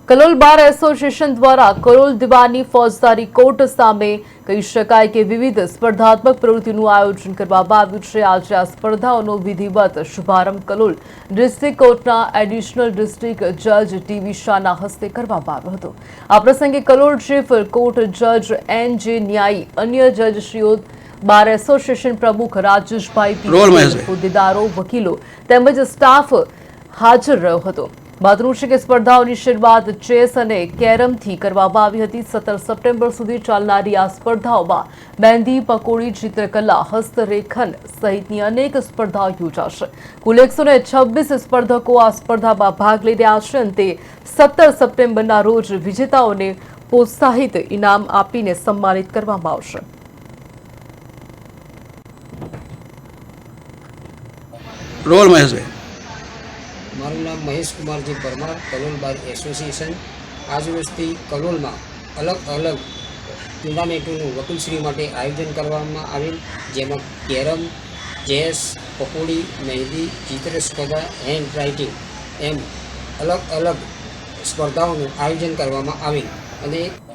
Kalol bar association દ્વારા કલોલ દીવાની ફોજદારી કોર્ટ સામે કહી શકાય કે વિવિધ સ્પર્ધાત્મક પ્રવૃત્તિનું આયોજન કરવામાં આવ્યું છે। આજે આ સ્પર્ધાઓનો વિધિવત શુભારંભ કલોલ ડિસ્ટ્રિક્ટ કોર્ટના એડિશનલ ડિસ્ટ્રિક્ટ જજ ટીવી શાહના હસ્તે કરવામાં આવ્યો હતો। આ પ્રસંગે કલોલ ચીફ કોર્ટ જજ એન.જે. ન્યાયી, અન્ય જજશ્રીઓ, બાર એસોસિએશન પ્રમુખ રાજેશભાઈ પી, હોદ્દેદારો, વકીલો તેમજ સ્ટાફ હાજર રહ્યો હતો। મહત્વનું છે કે સ્પર્ધાઓની શરૂઆત ચેસ અને કેરમથી કરવામાં આવી હતી। 17 સપ્ટેમ્બર સુધી ચાલનારી આ સ્પર્ધાઓમાં મહેંદી, પકોડી, ચિત્રકલા, હસ્તરેખન સહિતની અનેક સ્પર્ધાઓ યોજાશે। કુલ 126 સ્પર્ધકો આ સ્પર્ધામાં ભાગ લઈ રહ્યા છે। અંતે 17 સપ્ટેમ્બરના રોજ વિજેતાઓને પ્રોત્સાહિત ઇનામ આપીને સન્માનિત કરવામાં આવશે। રોલ મહેશભાઈ। મારું નામ મહેશ કુમારજી પરમાર, કલોલ બાર એસોસિએશન। આજ રોજથી કલોલમાં અલગ અલગ ટુર્નામેન્ટોનું વકીલશ્રી માટે આયોજન કરવામાં આવેલ, જેમાં કેરમ, ચેસ, પકોડી, મહેંદી, ચિત્રસ્પર્ધા, હેન્ડ રાઇટિંગ એમ અલગ અલગ સ્પર્ધાઓનું આયોજન કરવામાં આવેલ અને